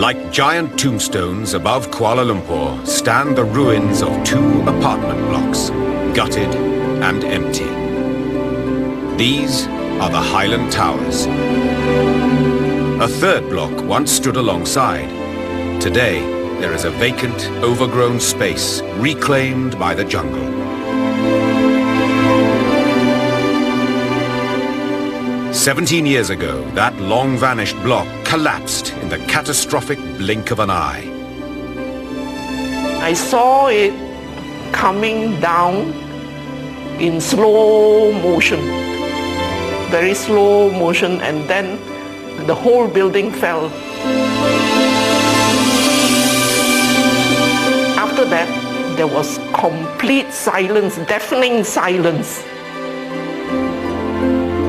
Like giant tombstones above Kuala Lumpur stand the ruins of 2 apartment blocks, gutted and empty. These are the Highland Towers. A third block once stood alongside. Today, there is a vacant, overgrown space reclaimed by the jungle. "17 years ago, that long-vanished block collapsed in the catastrophic blink of an eye. I saw it coming down in slow motion, very slow motion, and then the whole building fell. After that, there was complete silence, deafening silence.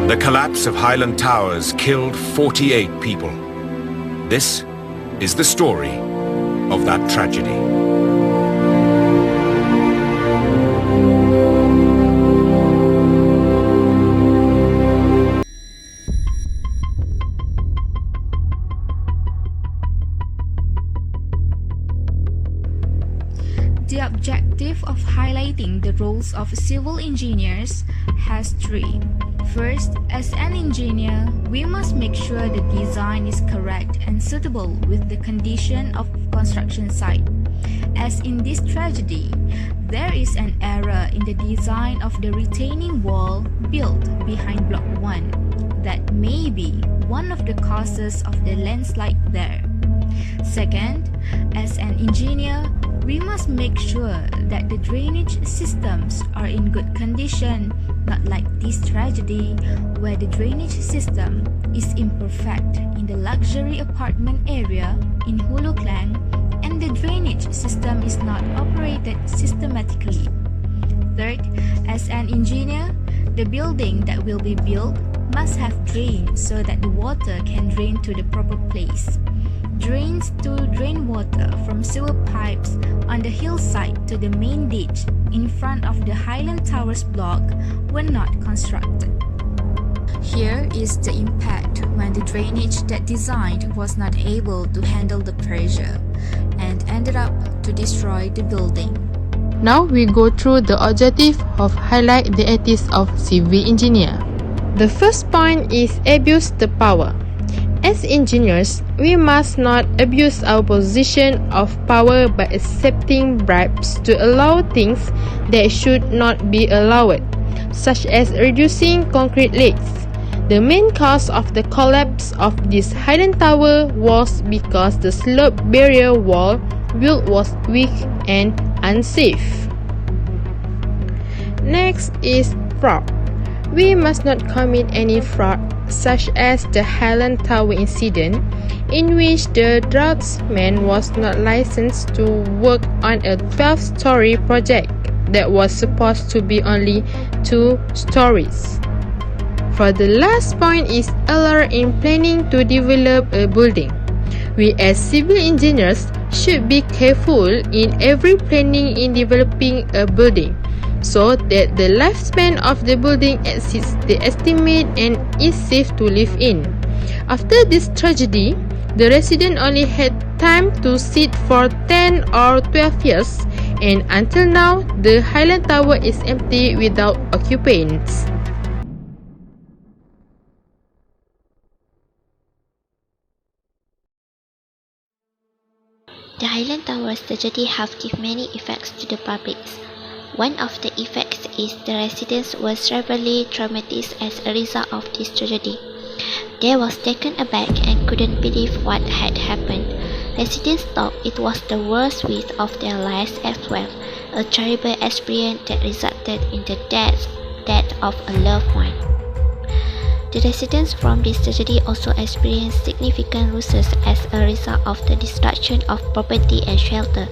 The collapse of Highland Towers killed 48 people. This is the story of that tragedy. The objective of highlighting the roles of civil engineers has 3. First, as an engineer, we must make sure the design is correct and suitable with the condition of construction site. As in this tragedy, there is an error in the design of the retaining wall built behind Block 1 that may be one of the causes of the landslide there. Second, as an engineer, we must make sure that the drainage systems are in good condition, not like this tragedy where the drainage system is imperfect in the luxury apartment area in Hulu Klang and the drainage system is not operated systematically. Third, as an engineer, the building that will be built must have drains so that the water can drain to the proper place. Drains to drain water from sewer pipes on the hillside to the main ditch in front of the Highland Towers block were not constructed. Here is the impact when the drainage that designed was not able to handle the pressure and ended up to destroy the building. Now we go through the objective of highlight the ethics of civil engineer. The first point is abuse the power. As engineers, we must not abuse our position of power by accepting bribes to allow things that should not be allowed, such as reducing concrete leaks. The main cause of the collapse of this Highland Tower was because the slope barrier wall built was weak and unsafe. Next is fraud. We must not commit any fraud, such as the Highland Tower incident, in which the draftsman was not licensed to work on a 12-story project that was supposed to be only 2 stories. For the last point is error in planning to develop a building. We as civil engineers should be careful in every planning in developing a building, so that the lifespan of the building exceeds the estimate and is safe to live in. After this tragedy, the resident only had time to sit for 10 or 12 years, and until now, the Highland Tower is empty without occupants. The Highland Towers tragedy have given many effects to the public. One of the effects is the residents were severely traumatized as a result of this tragedy. They was taken aback and couldn't believe what had happened. Residents thought it was the worst week of their lives as well, a terrible experience that resulted in the death of a loved one. The residents from this tragedy also experienced significant losses as a result of the destruction of property and shelter.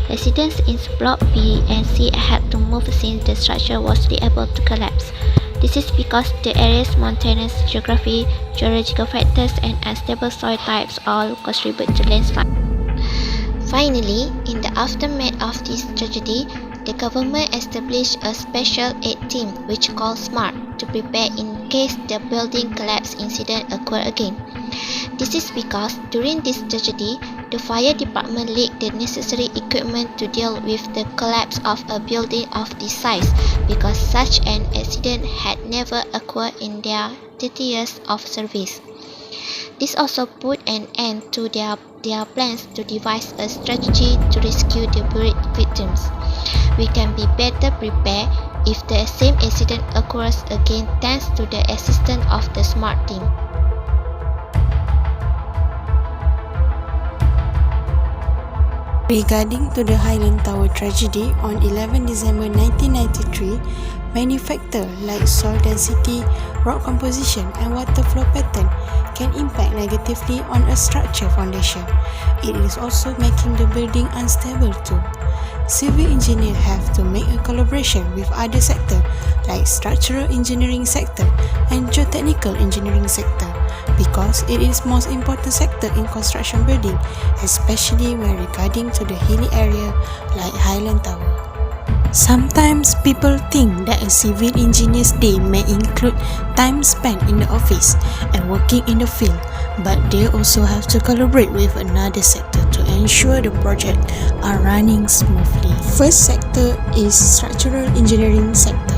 Residents in Block B and C had to move since the structure was liable to collapse. This is because the area's mountainous geography, geological factors, and unstable soil types all contribute to landslide. Finally, in the aftermath of this tragedy, the government established a special aid team which called SMART to prepare in case the building collapse incident occur again. This is because during this tragedy, The fire department lacked the necessary equipment to deal with the collapse of a building of this size because such an accident had never occurred in their 30 years of service. This also put an end to their plans to devise a strategy to rescue the buried victims. We can be better prepared if the same incident occurs again thanks to the assistance of the SMART team. Regarding to the Highland Tower tragedy on 11 December 1993, many factors like soil density, rock composition and water flow pattern can impact negatively on a structure foundation. It is also making the building unstable too. Civil engineers have to make a collaboration with other sectors like structural engineering sector and geotechnical engineering sector because it is most important sector in construction building, especially when regarding to the hilly area like Highland Tower. Sometimes people think that a civil engineer's day may include time spent in the office and working in the field, but they also have to collaborate with another sector to ensure the project are running smoothly. First sector is structural engineering sector.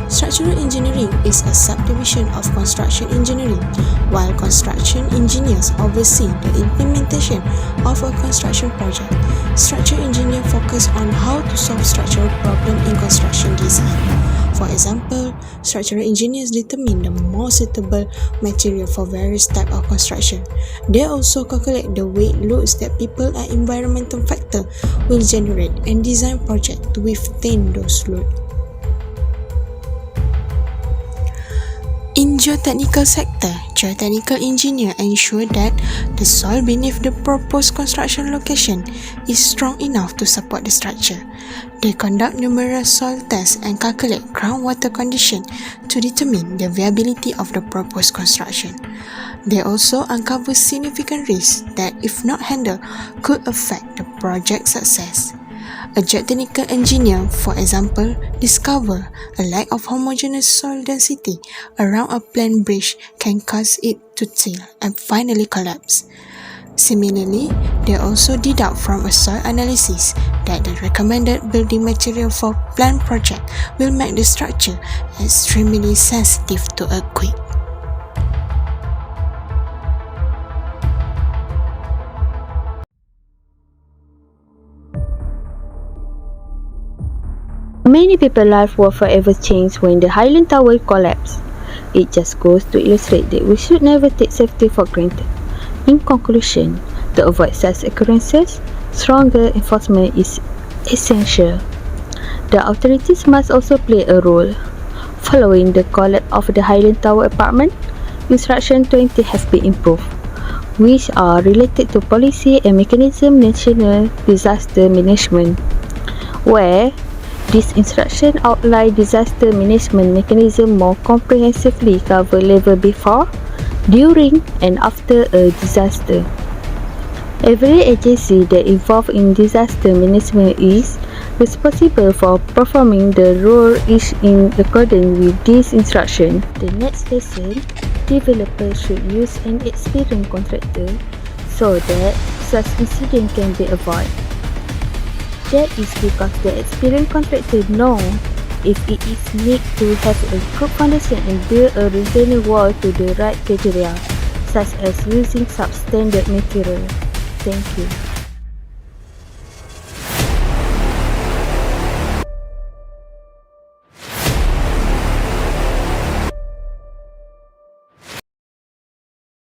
Structural engineering is a subdivision of construction engineering, while construction engineers oversee the implementation of a construction project. Structural engineers focus on how to solve structural problems in construction design. For example, structural engineers determine the most suitable material for various types of construction. They also calculate the weight loads that people and environmental factors will generate and design projects to withstand those loads. In geotechnical sector, geotechnical engineers ensure that the soil beneath the proposed construction location is strong enough to support the structure. They conduct numerous soil tests and calculate groundwater conditions to determine the viability of the proposed construction. They also uncover significant risks that, if not handled, could affect the project's success. A geotechnical engineer, for example, discover a lack of homogeneous soil density around a planned bridge can cause it to tilt and finally collapse. Similarly, they also deduct from a soil analysis that the recommended building material for planned project will make the structure extremely sensitive to earthquake. Many people's lives were forever changed when the Highland Tower collapsed. It just goes to illustrate that we should never take safety for granted. In conclusion, to avoid such occurrences, stronger enforcement is essential. The authorities must also play a role. Following the collapse of the Highland Tower apartment, Instruction 20 has been improved, which are related to policy and mechanism national disaster management, where this instruction outline disaster management mechanism more comprehensively cover level before, during and after a disaster. Every agency that involved in disaster management is responsible for performing the role is in accordance with this instruction. The next lesson, developers should use an experienced contractor so that such incident can be avoided. That is because the experienced contractor knows if it is need to have a good foundation and build a retaining wall to the right criteria, such as using substandard material. Thank you.